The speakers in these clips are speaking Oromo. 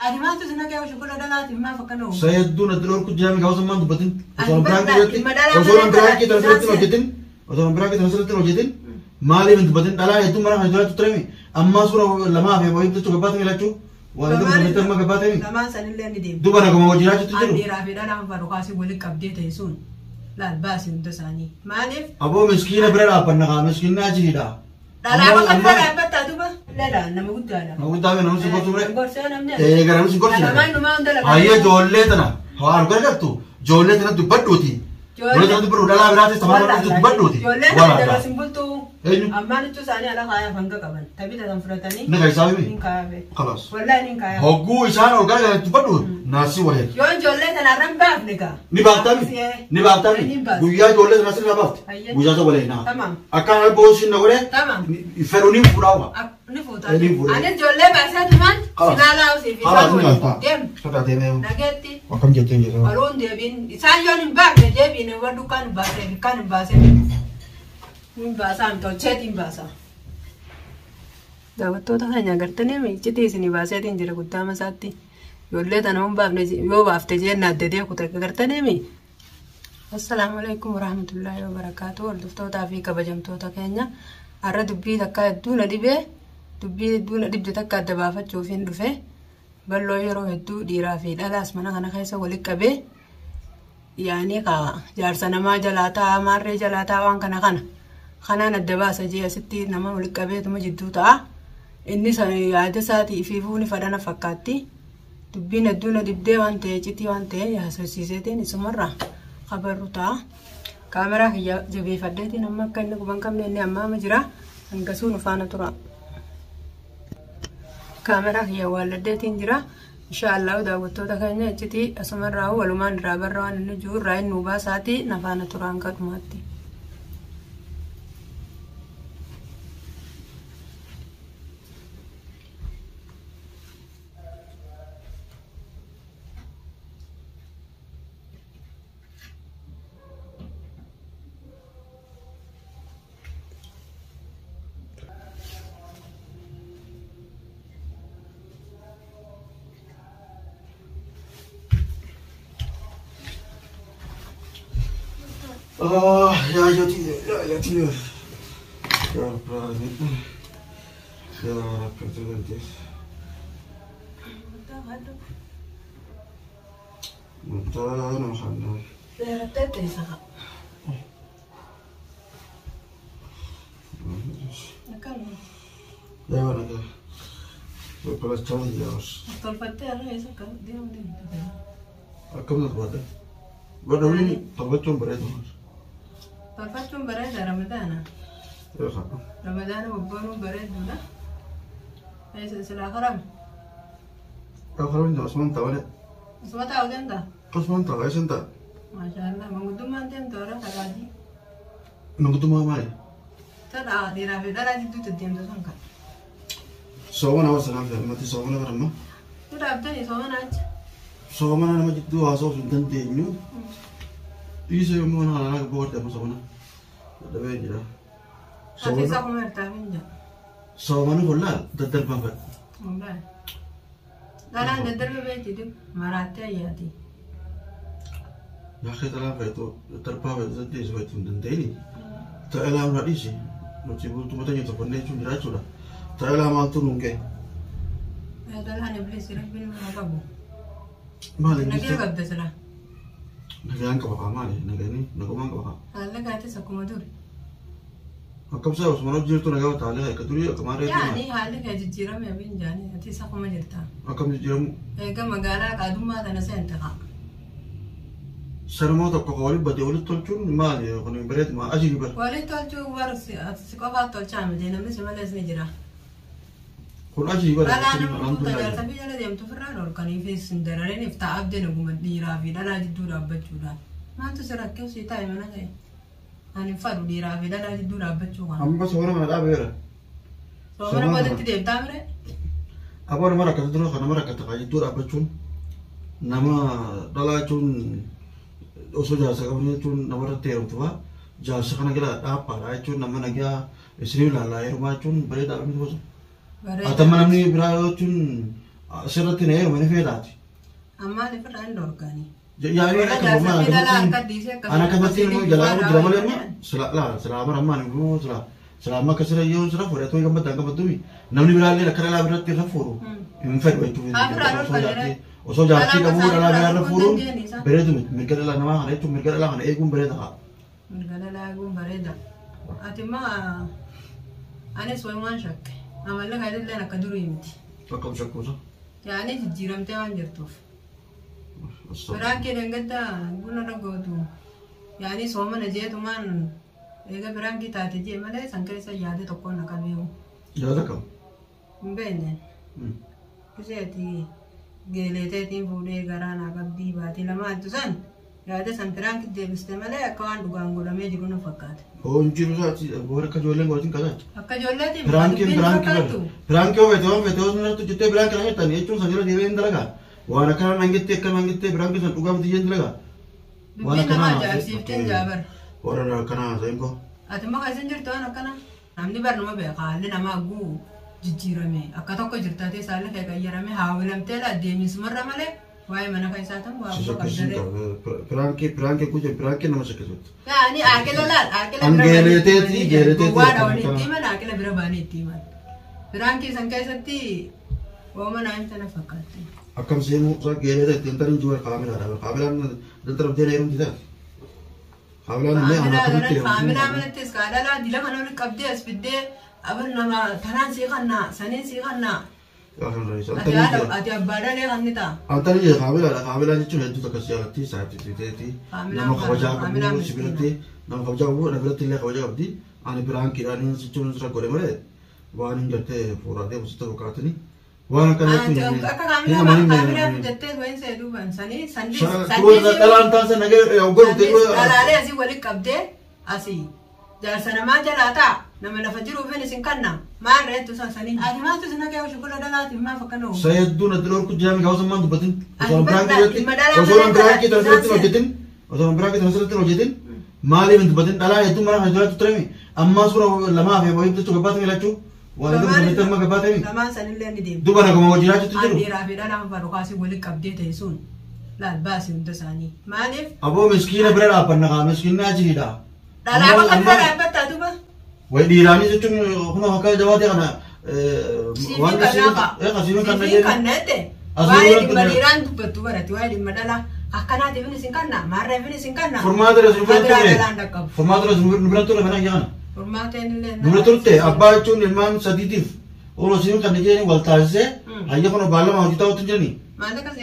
Adi ma tu sana kaya syukur ada lah timah fakano. Saya tuh nanti orang kujam kau sama tu betin. Orang berangkat betin. Orang berangkat translator betin. Orang berangkat translator betin. Mali bentuk betin. Dalam itu marah hajar tu terima. Amma surah lama apa yang itu coba batang ilacu. Wah itu betul mah kebatang ini. Lama sanilnya ni dim. Tu barang kamu mau jirat itu jeru. Adi rafi dalam baru kasih boleh kapde tesun. Lah bas itu sani. Manif. Abo miskin berapa nak miskin aja dah. Dalam apa kan dapat tu bah. Dah nama gudda dah. Nama gudda nama sih kau tu ber. Gorsa namanya. Garam sih kau sih. Nama nama unda lah. Ayah jolle tanah. Hawar kerja tu. Jolle tanah tu batu ti. Jolle tanah tu perlu dalam berarti sama tu batu ti. Jolle tanah simpul tu. Amma itu sani ala kaya bangga kawan. Tapi dalam fratani. Ni kaya sawi mi. Ni kaya be. Kalas. Wallahi ni kaya. Hogu isan orang kerja tu batu. Nasi wahid. Yon jolle tanah rambak nika. Ni bakta mi. Ni bakta mi. Buya jolle tanah sih rabat. Buya tu boleh na. Tamam. Akan ada bosin nak boleh. Tamam. Feroni furawa. Ni foto. Ane jolle bahasa tuman. Sinala usi Kalas ni visa. kata. Dem. Kata demi. Nageti. Wakam jatuh je. Alon dia bin. Isan yon imbak dia bin. Wadu kan bahasa. Kan bahasa. Bahasa am to chatting bahasa. Daawwattoota keenya agartanii miiccitii isinii baaseetiin jira guddaa masaatti ijoollee tana hunbaafne yoo baafte jeen addadee kute agartanii mi. Assalaamu alaikum warahmatullaahi wabarakaatu. Hordoftootaa fi kabajamtoota keenya har'a dubbii takka hedduu na dhibee dubbii hedduu na dhibde takka adda baafachuuf hin dhufe balloo yeroo hedduu dhiiraa fi dhalaas mana kana keessa walitti qabee yaani jaarsa namaa jalaa ta'a maarree jalaa ta'a waan kana kanaan adda baasa jee asitti nama walitti qabeetuma jidduu ta'a. Inni yaada isaatii fi fuuni fadhana fakkaatti dubbiin hedduu na dhibdee waan ta'e citii waan ta'e yaasosiiseetiin isumarraa qabarru ta'a. Kaameraa kiyya jabeeffaddeetiin amma akka inni quban qabne inni amma jira hangasuu nu faana tura. Kaameraa kiyya waalladdeetiin jira. Inshaallah daawwattoota keenya citii asumarraa walumaan irraa barra waan inni jiru irraa inni baasaatii na faana tura hanga dhumaatti. Ya tidur. Ya tidur. Ya Rabbi. Ya Rabbi terganti. Muntah nama khana. Daerah tete sah. Nakal. Ya mana ke? Berpelas cari jelas. Tol pate ala esa kan dia mungkin. Akam nak buat. Buat ini tabat cuma berat mas. Tabat cuma berat Ramadan. Ya sah. Ramadan wabbaru berat dulu. Esa setelah haram. Kalau ini asman tahu ni. Semua tahu kan dah. Asman tahu, asman tahu. Masya Allah, mengudum mantan tu orang kagadi. Nunggu tu mana? Tada di rafi dah itu tu tiada sangka. Soalan awak senang kan? Mati soalan apa nama? Tu dah abdul ni soalan aja. Soalan nama itu asal sundan tienyu. Ini saya mau anak buat apa soalan? Ada beda je. Hati saya kumar tahu je. Soalan itu lah, dadar banget. Enggak. Dalam dadar beda tu maratnya ya di. Ya kita lah itu terpaut jadi sesuatu sundan tienyu. Tak elam lagi sih. Macam itu tu macam itu pandai cuma diracun lah. Tak elam tu nungke. Adalah hanya beli sirap beli apa bu? Malah Nak kira apa salah? Nak yang kau pakai malah, nak ini, nak kau mana pakai? Alah kata saya kumadur. Akam saya harus mana jir tu nak kau tahu lah. Keturi kemarin tu. Ya ni halah kayak jiram ya bin jani. Hati saya kumadur ta. Akam jiram. Ega magara kaduma tanah saya entah. Sarmo tak kau kawali bade ulit tol cun malah ya. Kalau yang berat mah aji juga. Wali tol cu baru si sekolah tol cam je. Namanya semua les ni jira. Kalau aji juga. Dalam tu tajar tapi jalan dia tu ferran or kan ini sendiri ni ifta abde nak buat dira fi dalam jitu dapat juga. Mana tu serak kau sih tahu mana ke? Ani faru dira fi dalam jitu dapat juga. Ampas orang mana ada bera. So mana pada tidak tahu re? Apa orang mana kata tu? Karena mana kata kaya jitu dapat cun. Nama dalam cun. Oso jasa kami cun nama terang tu ah. Jasa kan kita apa lah cun nama nagia istri lala rumah cun berat dalam itu. Atau mana ni berada cun asirratti na heerumanii feetaati. Ammaa ni fira hin dorganii. Yaani ana kanatti immoo jalaa jira malee immoo sila bara ammaan immoo sila amma akkasirra yoo sila fudhatoo gammaddaan gammadduumi namni biraallee akka dhalaa biratti irra fuuru hin fedhu jechuudha. Osoo jaartii qabuu dhalaa biraa irra fuuruun bareedu mirga dhalaa namaa kana jechuun mirga dhalaa kana eeguun bareeda haa. Mirga dhalaa eeguun bareeda. Ati immoo anis waan shakke amallee kaayillee akka durii miti. Akkam shakkuusa? Yaani jijjiiramtee waan jirtuuf. Biraanki dangata buna ragootu yaani soomana jeetumaan eega biraanki taate jee malee san keessa yaade tokkoon akka beeku. Yaada kam? Hin beekne. Kuseeti geeleeteetiin fuudhee garaa naa qabdii baatii lama addu san yaada san biraanki deebiste malee akka waan dhugaan godhamee jiru na fakkaata. Boon jiru isaati boora akka ijoolleen gootiin kasaati. Akka ijoolleetiin biraanki yoo feete waan feete yoo sanarratti jettee biraanki na jettan jechuun san jira deebee hin dalagaa. Waan akkana nangittee akka nangittee biraanki san dhugaa miti jeen dalagaa. Dubbiin namaa ajaa'ibsiifteen jaabar. Warra akkanaa ta'in koo. Ati immoo kan isin jirtu waan akkana namni barnuma beeka haalli namaa guu jijjiirame akka tokko jirtaatee saalli kee qayyaramee haawilamtee deemisumarra malee waa'ee mana kan isaa ta'u waa qabdaree. Biraanki kuje biraanki nama shakkisuutti. Yaani aakila laal aakila bira geeleteeti. Waadha walitti himan aakila bira baanii itti himan. Biraanki san keessatti wooma naayimta na fakkaatti. Akkam seenuu isaa geeleteetti intalli jiru kaamilaadha. Kaamilaan daldala biddeena heerumti taate. Kaamilaan illee ana akkamitti heerumti. Kaamilaa manattis kaadhalaa dila kana walitti qabdee as fiddee abin nama tanaan sii kannaa saniin sii kannaa. Ati abbaadhaan eegan ni ta'a. Antani jee kaamilaadha. Kaamilaan jechuun hedduutu akkas jaalatti saayiti fiteeti. Nama kabajaa qabu sibiratti nama kabajaa qabu na biratti illee kabajaa qabdi. Ani biraankiidhaan jechuun sirra godhe malee waan hin gartee fuudhatee musitta fakkaatani. Waan akkana jechuun akka kaamiraa fudhattee wayin seeduuban sanii dhalaan taasisan nagee dhalaalee asii walitti qabdee asii jaarsa namaa jalaa ta'a nama lafa jiruufin isin kanna maal reettu sanii ati maaltu isin nagee shukula dhalaati maaf akkana uumu. Sayyadduun adda dhorku jiraami gaafasummaan dubbatin osoo biraanki asirratti hojjetin maaliif hin dubbatin dhalaa hedduun mana kana jiraatu turemi ammaa suura lamaa fi wayii bitachuu gabbaatu milachuu. Waan iddoo sanatti amma gabbaatanii. Lamaan sanillee ni deemu. Duba naguma hojii jiraachuutu jiru. Dhiiraa fi dhalaan farukaasii walitti qabdee ta'e sun laal baasii hunda isaanii. Maaliif? Aboo miskiina bira dhaabbanna kaa miskiinni ajiidha. Dhalaa bakka bira dhaabbattaa duba. Wayi dhiiraanis jechuun kun akka jabaatee kana waan kasiiwwan kan nagee. Kan nette. Waa'ee dhimma dhiiraan dubbattu barate waa'ee dhimma dhalaa akkanaatiif isin kanna maarreef isin kanna. Furmaata nu bira ture mana yaa kana. Furmaateen Nuna turte abbaa jechuun ilmaan sadiitiif oolosiin kan jeeni wal taasisee hayya kun baallama hojii ta'utu jirani.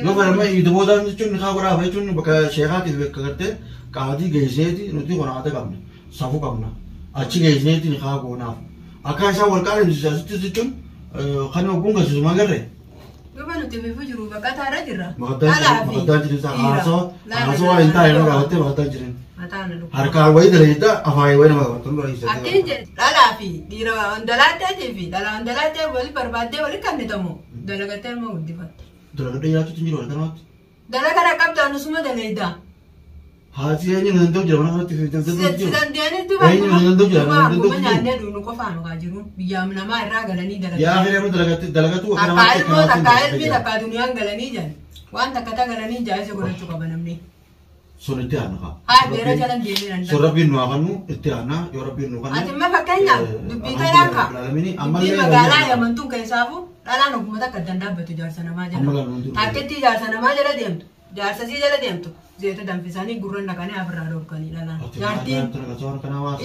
Yoo fayyadama iddoodhaan jechuun kaa godhaa jechuun bakka sheekaatiif bakka gartee qaadii geesseeti nuti qonaata qabna safuu qabna achi geesseeti kaa goonaaf akka isaan wal qaala'insiisaa jechuun kan ogummaa gasiisu magarre. Duba nuti bifu jiru bakka taara jirra. Maqaddaan jiru haasoo waa hin taa'e gaafattee maqaddaan jiran. Harkaan wayii dalagaa afaan wayii nama qabatanii dura Akkiin jedhe dhalaa fi dhiira wandalaatee fi dhalaa wandalaatee wali barbaaddee wali kannitamu dalagattee ilmoo guddifatte. Dalagadhee nyaachuutu hin jiru wal kanaatti. Dalagara qabdaan usuma dalaydaa. Haati eenyu nan danda'u jira mana kanatti fi dandeenye duba akkuma nyaannee dhuunu qofaan dhugaa jiru biyyaa namaa irraa galanii dalagatu. Yaa fi namni dalagatu akka namaa ilmoo takkaa ilmi takkaa duniyaan galanii jiran waan takka galanii jaayisa godhachuu qaba namni. Sun itti aanna kaa. Haa beera jalan deemee nan Sun rabbiin nu haafannu itti aanna yoo rabbiin nu kanne. Ati immoo fakkeenyaaf dubbii kanaa kaa dubbii magaalaa yamantuun keessaafu dhalaan ogummaa akka addaan dhaabbatu jaarsa namaa jala. Takkitti jaarsa namaa jala deemtu jaarsa sii jala deemtu zeeta danfisanii gurra naqanii afirraa dhorkanii dhalaan. Jaartiin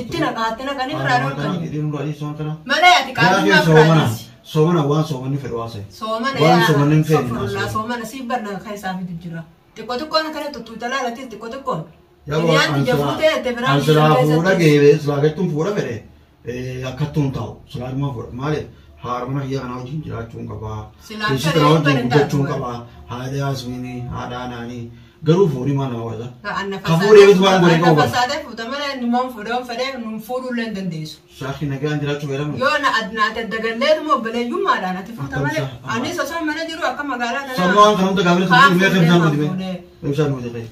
itti naqanii afirraa dhorkanii. Malee ati qaamuma afirraadhiisi. Soomana waan soomanni fedhu haasa'e. Soomana waan soomanni hin fedhu. Soomana sii barna keessaa fidu jira. Xiqqoo xiqqoon kana tuttuuta laalatis xiqqoo xiqqoon. Silaa fuudha geebe silaa gattuun fuudha fedhe akkattuun ta'u silaa dhuma fuudha maali haarmana hiyya kanaa wajjin jiraachuun qabaa. Keessi kanaa wajjin guddachuun qabaa. Haadha yaasmiinii haadha anaanii garuu fuudhii maal nama godhata. Kafuudhee bitu waan godhe qabu. Fasaadee fuuta malee numaan fuudhee fedhee nuun fuudhullee hin dandeessu. Shaakii nagaan jiraachuu jedhamu. Yoo naati dagalleetuma obboleeyyummaadhaan ati fuuta malee anis osoo mana jiru akka magaalaa kanaa. Sammuun kan hunda gaafii sun illee kan isaan godhime. Bishaan nuti ta'e.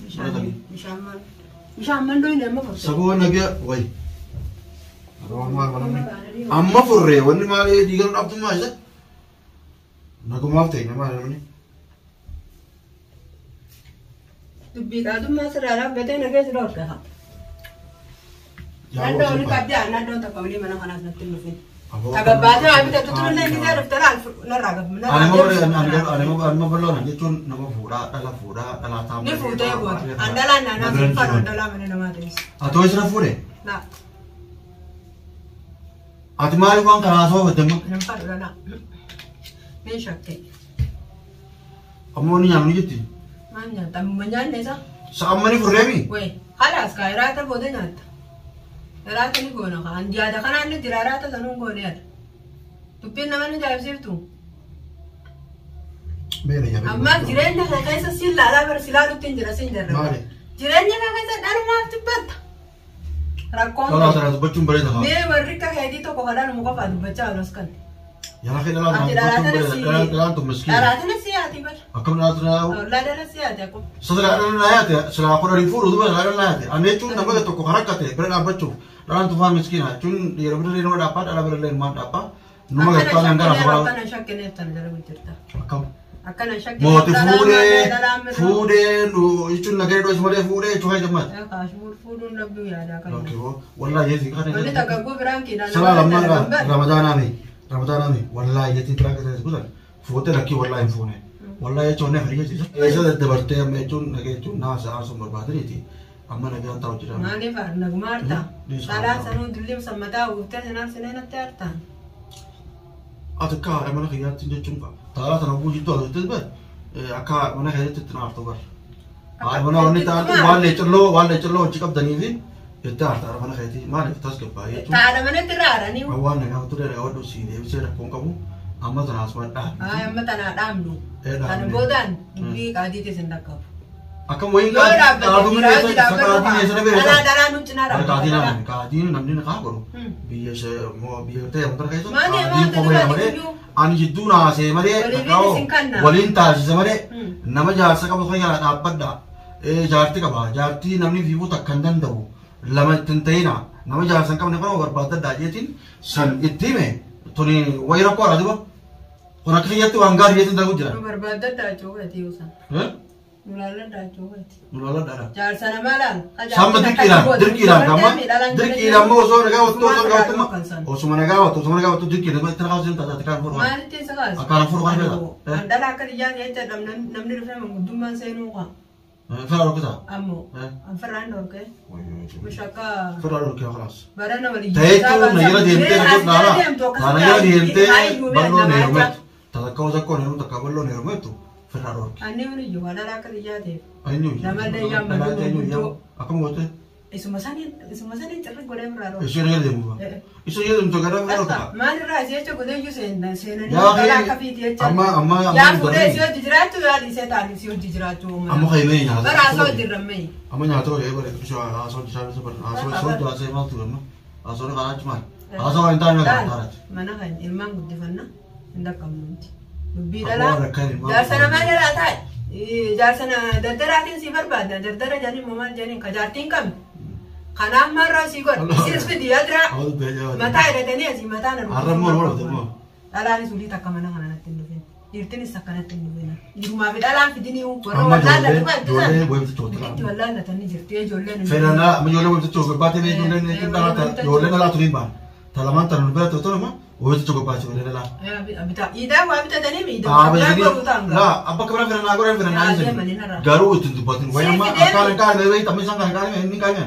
Bishaan mandoo hin amma furte. Saboo nagaa wayi. Amma furree wanni maal diigaluun abdummaa isa. Nagumaaf ta'e nama namni. Dubbii qaadummaa sirraa dhaabbatee nageessi dhoorgaa. Naannoo waliin qabdee naannoo takka walii mana kanaas natti hin dhufin. Tagabbaatee waa bitatu turullee ni ta'e dhuftee narraa gabu. Anima balloona jechuun nama fuudhaa dhalaa taa'u. Ni fuutee gooti. Andalaan naannoo siffaan ondalaa mana namaa ta'es. Ati ho'i sina fuudhe? Naa. Ati maaliif waan kanaa soofatte immoo? Nan fadhu laa. Ni shakkee. Ammoo ni nyaannu jetti? Maal nyaata? Amma nyaanne isaa? Sa'amma ni furreemi? Wee halaas kaa hiraata booda nyaata. Hiraata ni goona kaa. Anjaada kanaan ni jira hiraata sanuun goone yaada. Dubbiin nama ni jaabsiiftu. Amma jireenya kana keessa siin laalaa bara silaa dhuttiin jira siin jarra. Maali? Jireenya kana keessa dhalumaaf dubbatta. Rakkoon. Tolaa dubbachuun bareeda haa. Mee warri akka heetii tokko kadhaan muka fa'aa dubbachaa oolus kan. Yaa kee dhalaan tu miskiin. Dhalaatana siyaati bara. Akkam dhalaatana. Laadana siyaati akkuma. Sadala yaate silaa kudhanii fuudhu duba dhalaan yaate. Ani jechuun nama tokko kan rakkate bira dhaabbachuuf dhalaan tufaa miskiina jechuun yeroo bira nama dhaabbaa dhala bira ilmaan dhaabbaa. Numa gartaan hangara sabaa. Akkana shakkineef tan jala gujjirta. Akkam. Akkana shakkineef. Mooti fuudhee jechuun nagahee dho'is malee fuudhee jechuun haa jammaati. Fuudhuun dhabduu yaadaa kan. Wallaahi yeesi kan. Wanni takka gubiraan kiidhaan. Salaa lammaa Ramadaanami wallahi jechuun biraa keessatti kutan fuutee lakkii wallahi hin fuune. Wallahi jechuun ne hariya jechuudha. Eessa daddabartee amma jechuun nagahee jechuun naasa aarsuun barbaadaniiti. Amma nagaan taa'u jira. Maaliif naguma hartaa? Dhalaa sanuu dulliim sammataa uurtee sinaan sineenatti hartaa. Ati akka haadha mana kiyyaatti jechuun taa'aa sana bu'uu jidduu ati jettee akka mana kiyyaatti itti naaftu bara. Haadha mana wanni taa'atu waan leecalloo hojii qabdanii fi jettee haadha mana kiyyaatti maaliif tasgabbaa jechuudha. Haadha manatti raaranii. Waan nagaa turee nagaa wadhu siin deebisee rakkoon qabu amma tanaas waan dhaabnu. Amma tanaa dhaabnu. Kana boodaan dubbii qaadiitis hin dhaqqabu. Akkam wayin qaaduu dhalaa nu cinaa qaadiin namni nagaa godhu biyya ta'e mutara keessa qaadiin qomee malee ani jidduu naasee malee waliin taasise malee nama jaarsa qabu fayyaa dhaabbadha jaartii qaba jaartii namni fiiguu takka hin danda'u lama ittiin ta'ina nama jaarsa hin qabne kana barbaadadhaa jeetiin san itti hime tuni wayi rakkoo dha duba kun akka kiyyatti waan gaarii jeetiin darbu jira. Barbaadadhaa jechuudha yuusan. Nulaaladhaa jechuudha. Nulaaladhaa. Jaarsa namaa laal. Samma dirqiidhaan amma osoo nagaa wattu dirqiidhaan itti nagaa osoo taate kan fudhu. Maalitti isa kaasa? Akkaan fudhu kan fedha. Dhalaa akka biyyaa jecha namni dhufee manguddummaan seenuu qaba. Fira dhorkisaa? Ammoo. Firraan dhorkee. Mushakka. Fira dhorkee kalaas. Barana walii. Ta'eetu na jala deemtee na deemtee bal'oo na heerumetu. Takka osakkoon heerumu takka bal'oo na heerumetu. Fira dhorkee. Anni wani iyyuu waan dhalaa akka biyyaa ta'eef. Eenyu? Namallee yaammaduu. Akkam goote? Isuma saniin cirri godhee biraa dhoorkee. Isheen yoo deemu ba? Isheen yoo deemtu gara biraa dhoorkee. Maalirraa isee jecha godhee iyyuu seenanii dhalaa akka fiiti jecha. Amma yaa fuudhee isee hojii jiraachuu yaada isee taa'anii isee hojii jiraachuu. Amma kaymee nyaata. Bara haasoo hojii rammee. Amma nyaata hojii bara ishee haasoo hojii isaa bara haasoo jaasee maaltu gamma haasoo kana achi maal haasoo waan taa'anii maqaan taa'aati. Mana kan ilmaan guddifannaa hin dhaqqabnuuti. Dubbii dhalaa jaarsa namaa jalaa taa'e. Jaarsa daldalaatiin si barbaada daldala jaaniin moo maal jaaniin ka jaartiin qabne. Kanaaf marraa si godha siis fidi yaadraa mataa hidhatanii asii mataa na dhufu. Dhalaanis ulii takka mana kana natti hin dhufin. Dhiirtinis akkanatti hin dhufin. Jirumaa fi dhalaan fidinii warra wallaallatu itti wallaallatanii jirti ijoolleen. Fedhanaa ijoollee walitti gobbaatee ijoolleen dhalaa turiin ba'an. Talamaan tanan bira ta'u ta'u walitti gobbaatee ijoollee dhalaa. Idaa waa bitatanii miidhaa. Laa abba kabira fedhanaa godhan fedhanaa jiru. Garuu ittiin dubbatin wayii amma akkaan kaa'ame wayii taphni isaan kan kaa'ame inni kaa'ame.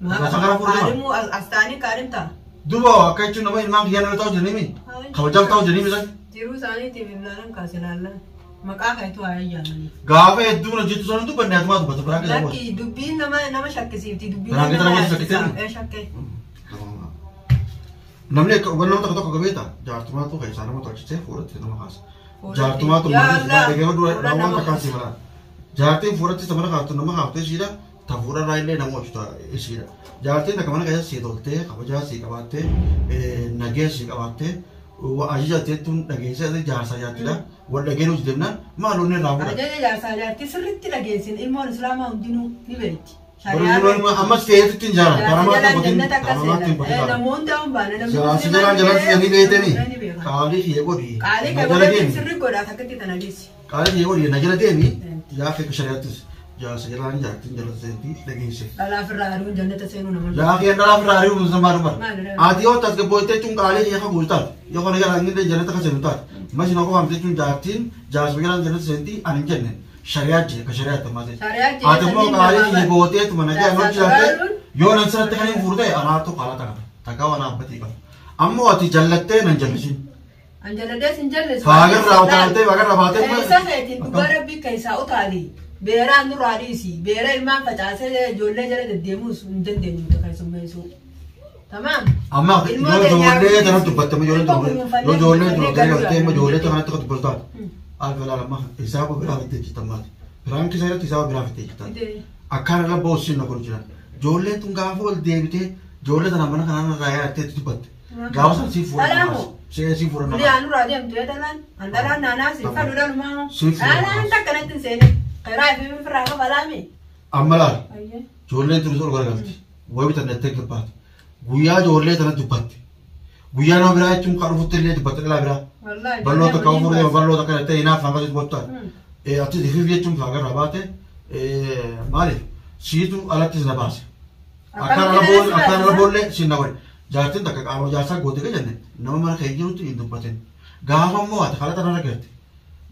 Kaarimu astaanii kaarimtaa. Duba akka jechuun nama ilmaan kiyyaa nama ta'u jiranii kabajam ta'u jiranii misal. Jiruu isaaniitiif ilaalan kaase ilaalan maqaa kaitu haa ayyaananii. Gaafa hedduu hojjetu sana dubbanne atumaa dubbata biraan keessa boos. Lakki dubbiin nama shakkisiifti dubbiin nama shakkisiifti. Shakkee. Namni hubannoo tokko tokko qabeeta jaartumaatu kan isaan nama tolchitee fuudhatte nama kaasa. Jaartumaatu mana dhagee dura waan takkaan si mala. Jaartiin fuudhatte sama kaaftu nama kaaftee ishiidha. Tafuura raayilee nama hojjetu ishiidha. Jaartiin akka mana keessa si toltee kabajaa si qabaattee nagee si qabaattee ajaja teettuun dhageessa jaarsaa jaattidha. Wal dhageen hojii deemnaan maaloonni irraa fuudha. Ajaja jaarsaa jaartii sirriitti dhageessin ilmoon islaamaa hundinuu ni beekti. Baru amma feetu tinjara. Karama tu botin. Karama tu botin. Namun tahun bana jalan sini bete ni. Kali dia kodi. Kali kalau sirri koda takkan kita nadis. Kali dia kodi. Najala dia ni. Ya fek syariat jalan sejalan jalan senti lagi sih. Dalam Ferrari jalan tersenu nama. Ya kian dalam Ferrari pun sama rumah. Adi otak ke boite cung kali dia kan gultar. Ya kalau negara ini dia jalan tak senutar. Masih nak orang tu jatin jalan sejalan jalan senti anin jenne. Syariat je, ke syariat teman. Ada mau kali dia boite tu mana dia nak jalan. Yo nanti nanti kan yang furde anak tu kalah tak. Tak kau anak peti kan. Amma waktu jalan teh nanti sih. Anjala dia sinjal les. Fagar rawat teh, fagar rawat teh. Kaisa itu baru bi kaisa utali. Bera anu rari si, bera ilman facase jolle jale demus unten demu to kaisa mesu. Tamam. Amma jolle jangan tu batte me jolle tu. Jolle tu jolle tu kan tu tu bolta. Alvela lama hisab bera fitte chitamma. Ran ki sayra hisab bera fitte chitam. Akan la bosin na kurjina. Jolle tu gafol debite jolle tu namana kana raya te tu batte. Gawas si fura. Saya si fura. Dia anu radi am tu etalan. Andalan nana si kan udah mau. Alan tak kena tu sene. Kira ibu fura balami. Amalar. Jolle tu resol galti. Woi bitan nette ke pat. Guya jolle tu na tu batte. Guya na bera cum karu futte tu batte la bera. Wallahi. Ballo ta kau fura ballo ta kena te ina fanga tu botta. Ati difi cum fagar rabate. Mali. Si tu alat is na bas. Akan la bolle sinawari. Jaartin takka qaama jaarsaa goote ka jenne nama mana kee jirutti hin dubbatin gaafa immoo ati haala tanarra garte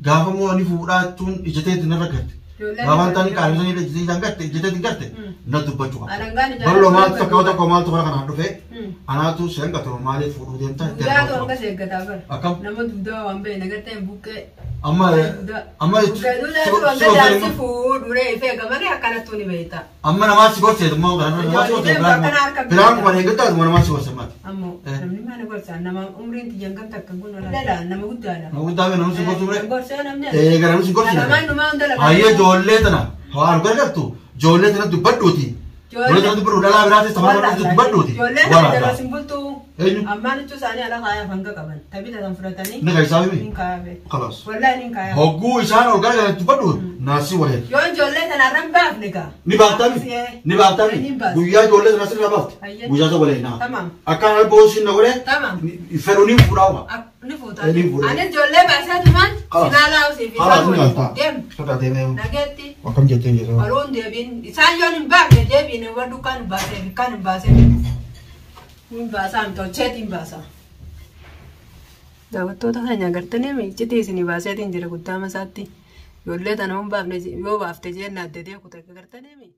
gaafa immoo ani fuudhaachuun ijateetti narra garte gaafa antani qaalisanii ijatee garte ijateetti garte na dubbachuu qaba ballo maaltu takka tokko maaltu kana kanaan dhufe anaatu seen qatoo maaliif fuudhuu deemta Guyyaa ta'uu akka seeggataa bara. akkam Nama dugdaa waan ba'e nagartee buqqee. amma Guyyaa fuudhuree ifee gamaree akkanattuu ni beekta. amma namaasi gorseetu immoo kana namaasi gorseetu biraan kuma eeggataa kuma namaasi gorseemaati Ammoo namni mana gorsaa nama umriin tiyyan kan takka kun walaala nama guddaadha. nama guddaa bee namni si gorsu bire Gorsee namni. gara namni si gorsu Namaan numaa hunda lafa. hayyee ijoollee tana waan gargartu ijoollee tana dubbadhuuti ijoollee tana dubbadhu dhalaa biraati sama biraati dubbadhuuti Ijoolleen walaala dhala simbultuu. eenyu Ammaan jechuun isaanii ala kaayaa hanga qaban. Taphita kan fudhatanii. inni kan isaa Niin bimi kaayame. kalaas Wallahi niin kaayame. hogguu isaan ol gargaran dubbadhu naasii walee Yoo ijoollee tanarraan baafne gaa. ni baaftami ni baaftami guyyaa ijoollee tana sirraa baafte Hayyee. guyyaa isa walee naa Tamam. akkaan al boosiin na godhe Tamam. fedhu ni fuudhaawuma Ni fuutaa. Ni fuudha. Ani ijoollee baasaa tumaan. Kalas. Sinaalaa usiif haala isaa ni galtaa Deem. sodaa deemee Nageetti. akkam jettee jedhu Waluun deebiin isaan yoo hin baafne deebiin warri kan hin baasee kan hin baasee. Hin baasaa hin tolcheetti hin baasaa. Daawwattoota keenya agartanii miiccitii isinii baaseetiin jira guddaa masaatti. Ijoollee tana hin baafne yoo baafte jeen addee kutaa agartanii.